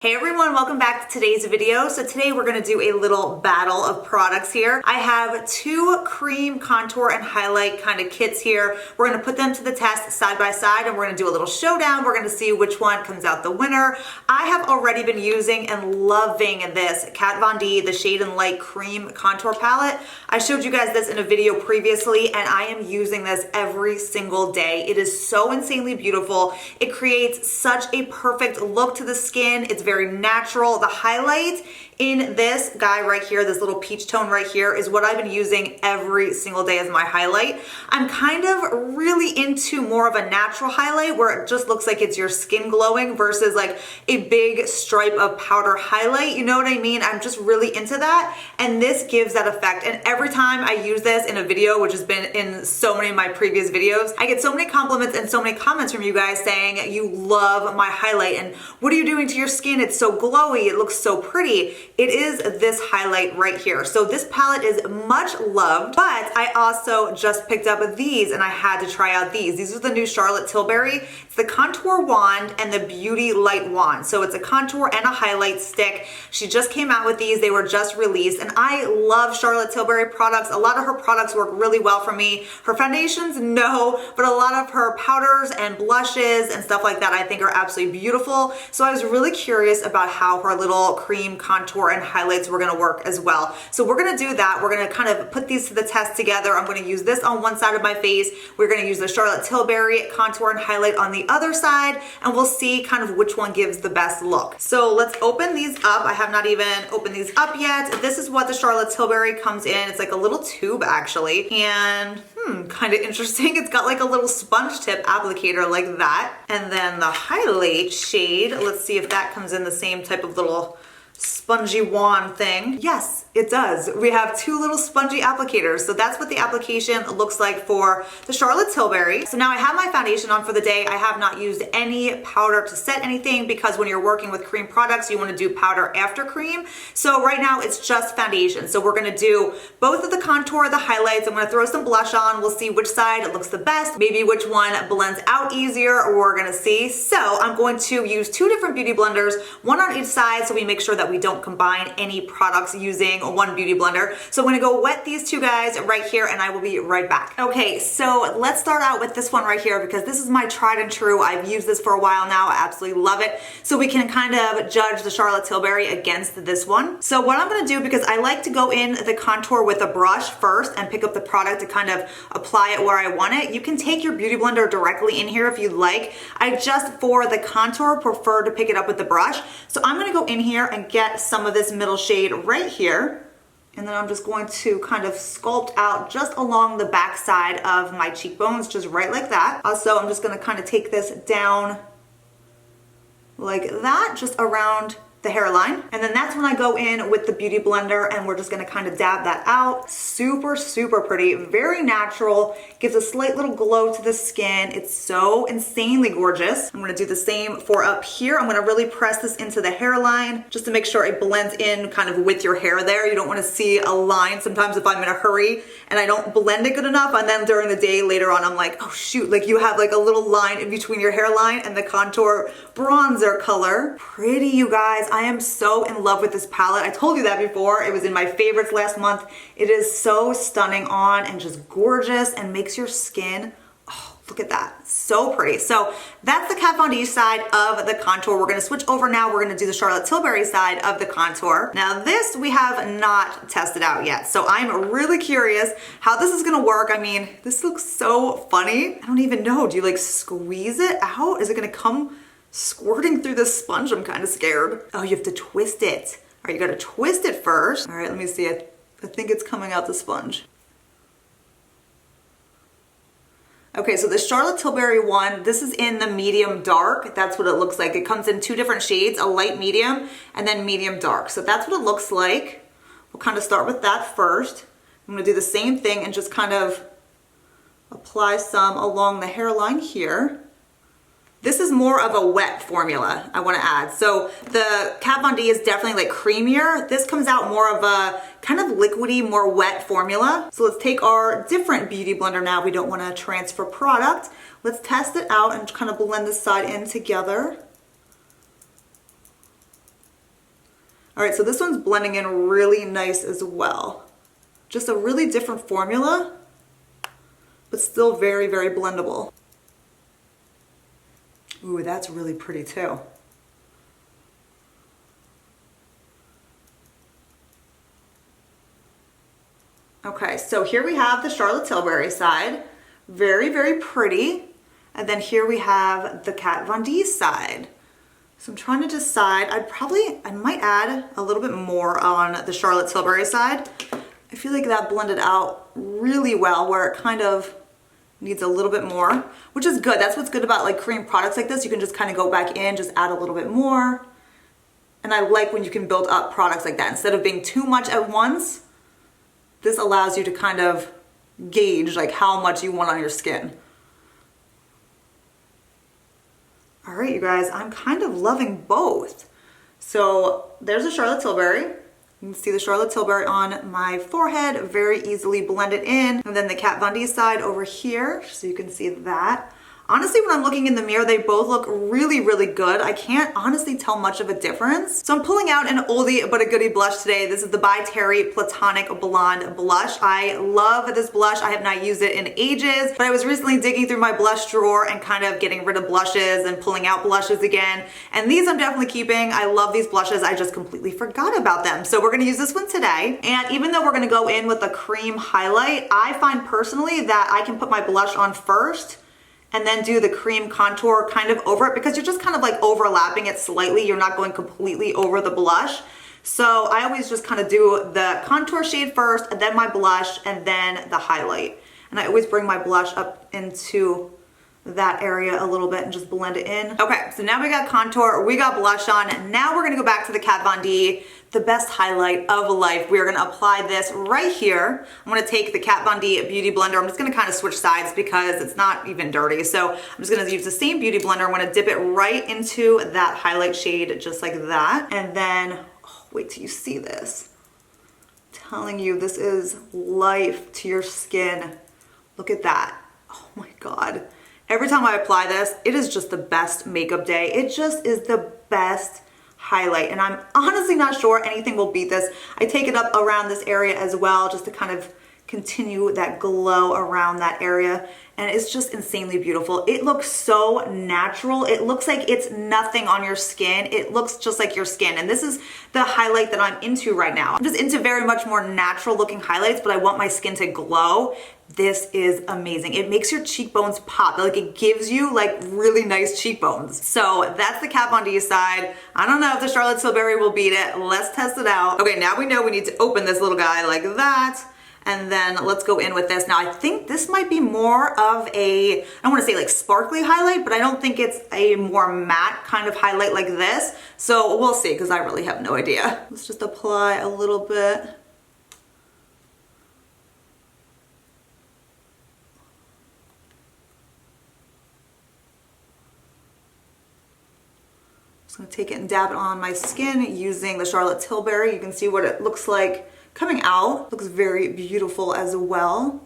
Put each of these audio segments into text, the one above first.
Hey everyone, welcome back to today's video. So today we're gonna do a little battle of products here. I have two cream contour and highlight kind of kits here. We're gonna put them to the test side by side and we're gonna do a little showdown. We're gonna see which one comes out the winner. I have already been using and loving this Kat Von D, the Shade and Light Cream Contour Palette. I showed you guys this in a video previously and I am using this every single day. It is so insanely beautiful. It creates such a perfect look to the skin. It's very natural. The highlight in this guy right here, this little peach tone right here, is what I've been using every single day as my highlight. I'm kind of really into more of a natural highlight where it just looks like it's your skin glowing versus like a big stripe of powder highlight. You know what I mean? I'm just really into that. And this gives that effect. And every time I use this in a video, which has been in so many of my previous videos, I get so many compliments and so many comments from you guys saying you love my highlight and what are you doing to your skin? It's so glowy. It looks so pretty. It is this highlight right here. So this palette is much loved, but I also just picked up these and I had to try out these. These are the new Charlotte Tilbury. It's the Contour Wand and the Beauty Light Wand. So it's a contour and a highlight stick. She just came out with these. They were just released and I love Charlotte Tilbury products. A lot of her products work really well for me. Her foundations, no, but a lot of her powders and blushes and stuff like that I think are absolutely beautiful. So I was really curious about how her little cream contour and highlights were gonna work as well. So we're gonna do that. We're gonna kind of put these to the test together. I'm gonna use this on one side of my face. We're gonna use the Charlotte Tilbury contour and highlight on the other side, and we'll see kind of which one gives the best look. So let's open these up. I have not even opened these up yet. This is what the Charlotte Tilbury comes in. It's like a little tube actually, and kind of interesting. It's got like a little sponge tip applicator like that. And then the highlight shade, let's see if that comes in the same type of little spongy wand thing. Yes, it does. We have two little spongy applicators. So that's what the application looks like for the Charlotte Tilbury. So now I have my foundation on for the day. I have not used any powder to set anything because when you're working with cream products, you want to do powder after cream. So right now it's just foundation. So we're going to do both of the contour, the highlights. I'm going to throw some blush on. We'll see which side it looks the best, maybe which one blends out easier, we're going to see. So I'm going to use two different beauty blenders, one on each side so we make sure that we don't combine any products using one beauty blender. So I'm gonna go wet these two guys right here and I will be right back. Okay, so let's start out with this one right here because this is my tried and true. I've used this for a while now. I absolutely love it. So we can kind of judge the Charlotte Tilbury against this one. So what I'm gonna do, because I like to go in the contour with a brush first and pick up the product to kind of apply it where I want it. You can take your beauty blender directly in here if you'd like. I just, for the contour, prefer to pick it up with the brush. So I'm gonna go in here and get some of this middle shade right here. And then I'm just going to kind of sculpt out just along the back side of my cheekbones, just right like that. Also, I'm just gonna kind of take this down like that, just around the hairline. And then that's when I go in with the beauty blender and we're just gonna kind of dab that out. Super, super pretty, very natural, gives a slight little glow to the skin. It's so insanely gorgeous. I'm gonna do the same for up here. I'm gonna really press this into the hairline just to make sure it blends in kind of with your hair there. You don't wanna see a line sometimes if I'm in a hurry and I don't blend it good enough, and then during the day later on I'm like, oh shoot, like you have like a little line in between your hairline and the contour bronzer color. Pretty, you guys. I am so in love with this palette. I told you that before. It was in my favorites last month. It is so stunning on and just gorgeous and makes your skin, oh, look at that. So pretty. So that's the Kat Von D side of the contour. We're gonna switch over now. We're gonna do the Charlotte Tilbury side of the contour. Now this we have not tested out yet. So I'm really curious how this is gonna work. I mean, this looks so funny. I don't even know. Do you like squeeze it out? Is it gonna come squirting through the sponge? I'm kind of scared. Oh, you have to twist it. All right, you gotta twist it first. All right, let me see it. I think it's coming out the sponge. Okay, so the Charlotte Tilbury one, this is in the medium dark. That's what it looks like. It comes in two different shades, a light medium and then medium dark. So that's what it looks like. We'll kind of start with that first. I'm gonna do the same thing and just kind of apply some along the hairline here. This is more of a wet formula, I wanna add. So the Kat Von D is definitely like creamier. This comes out more of a kind of liquidy, more wet formula. So let's take our different beauty blender now. We don't wanna transfer product. Let's test it out and kind of blend this side in together. All right, so this one's blending in really nice as well. Just a really different formula, but still very, very blendable. Ooh, that's really pretty too. Okay, so here we have the Charlotte Tilbury side. Very, very pretty. And then here we have the Kat Von D side. So I'm trying to decide, I might add a little bit more on the Charlotte Tilbury side. I feel like that blended out really well where it kind of needs a little bit more, which is good. That's what's good about like cream products like this. You can just kind of go back in, just add a little bit more. And I like when you can build up products like that. Instead of being too much at once, this allows you to kind of gauge like how much you want on your skin. All right, you guys, I'm kind of loving both. So there's a Charlotte Tilbury. You can see the Charlotte Tilbury on my forehead, very easily blended in. And then the Kat Von D side over here, so you can see that. Honestly, when I'm looking in the mirror, they both look really, really good. I can't honestly tell much of a difference. So I'm pulling out an oldie but a goodie blush today. This is the By Terry Platonic Blonde Blush. I love this blush. I have not used it in ages, but I was recently digging through my blush drawer and kind of getting rid of blushes and pulling out blushes again. And these I'm definitely keeping. I love these blushes. I just completely forgot about them. So we're gonna use this one today. And even though we're gonna go in with a cream highlight, I find personally that I can put my blush on first and then do the cream contour kind of over it because you're just kind of like overlapping it slightly. You're not going completely over the blush. So I always just kind of do the contour shade first and then my blush and then the highlight. And I always bring my blush up into that area a little bit and just blend it in. Okay, so now we got contour, we got blush on. Now we're gonna go back to the Kat Von D, the best highlight of life. We are gonna apply this right here. I'm gonna take the Kat Von D Beauty Blender. I'm just gonna kind of switch sides because it's not even dirty. So I'm just gonna use the same Beauty Blender. I'm gonna dip it right into that highlight shade just like that. And then, oh, wait till you see this. I'm telling you, this is life to your skin. Look at that. Oh my God. Every time I apply this, it is just the best makeup day. It just is the best highlight. And I'm honestly not sure anything will beat this. I take it up around this area as well, just to kind of continue that glow around that area. And it's just insanely beautiful. It looks so natural. It looks like it's nothing on your skin. It looks just like your skin. And this is the highlight that I'm into right now. I'm just into very much more natural looking highlights, but I want my skin to glow. This is amazing. It makes your cheekbones pop. Like it gives you like really nice cheekbones. So that's the Kat Von D side. I don't know if the Charlotte Tilbury will beat it. Let's test it out. Okay, now we know we need to open this little guy like that. And then let's go in with this. Now I think this might be more of a, I don't want to say like sparkly highlight, but I don't think it's a more matte kind of highlight like this. So we'll see, because I really have no idea. Let's just apply a little bit. I'm gonna take it and dab it on my skin using the Charlotte Tilbury. You can see what it looks like coming out. Looks very beautiful as well.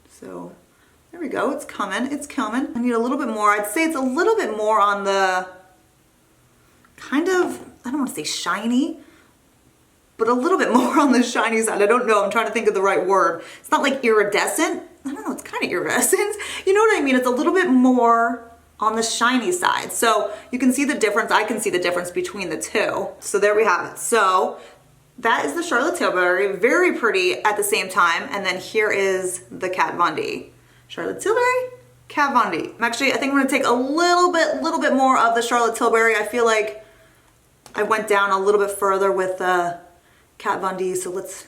So there we go, it's coming, it's coming. I need a little bit more. I'd say it's a little bit more on the kind of, I don't want to say shiny, but a little bit more on the shiny side. I don't know, I'm trying to think of the right word. It's not like iridescent. I don't know, it's kind of iridescent. You know what I mean? It's a little bit more on the shiny side. So you can see the difference. I can see the difference between the two. So there we have it. So that is the Charlotte Tilbury, very pretty at the same time. And then here is the Kat Von D. Charlotte Tilbury, Kat Von D. I think I'm gonna take a little bit more of the Charlotte Tilbury. I feel like I went down a little bit further with the Kat Von D, so let's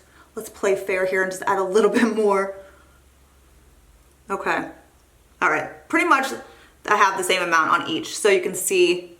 play fair here and just add a little bit more. Okay, all right, pretty much I have the same amount on each, so you can see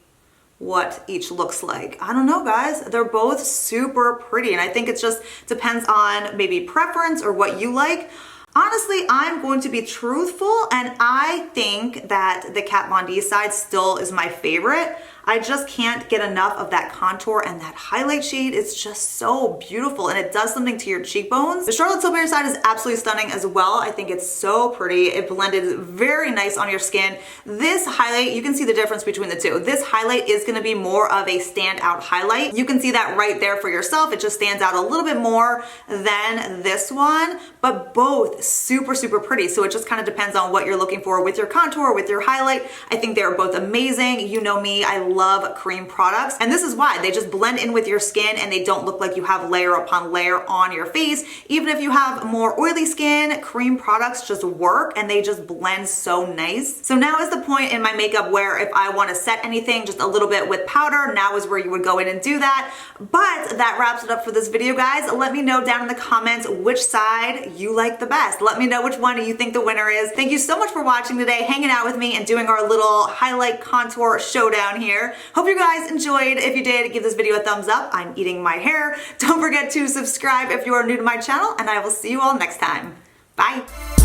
what each looks like. I don't know, guys, they're both super pretty, and I think it just depends on maybe preference or what you like. Honestly, I'm going to be truthful, and I think that the Kat Von D side still is my favorite. I just can't get enough of that contour, and that highlight shade is just so beautiful, and it does something to your cheekbones. The Charlotte Tilbury side is absolutely stunning as well. I think it's so pretty. It blended very nice on your skin. This highlight, you can see the difference between the two. This highlight is gonna be more of a standout highlight. You can see that right there for yourself. It just stands out a little bit more than this one, but both super, super pretty. So it just kind of depends on what you're looking for with your contour, with your highlight. I think they're both amazing. You know me, I love Creme products, and this is why. They just blend in with your skin and they don't look like you have layer upon layer on your face. Even if you have more oily skin, Creme products just work and they just blend so nice. So now is the point in my makeup where if I want to set anything just a little bit with powder, now is where you would go in and do that. But that wraps it up for this video, guys. Let me know down in the comments which side you like the best. Let me know which one you think the winner is. Thank you so much for watching today, hanging out with me and doing our little highlight contour showdown here. Hope you guys enjoyed. If you did, give this video a thumbs up. I'm eating my hair. Don't forget to subscribe if you are new to my channel, and I will see you all next time. Bye.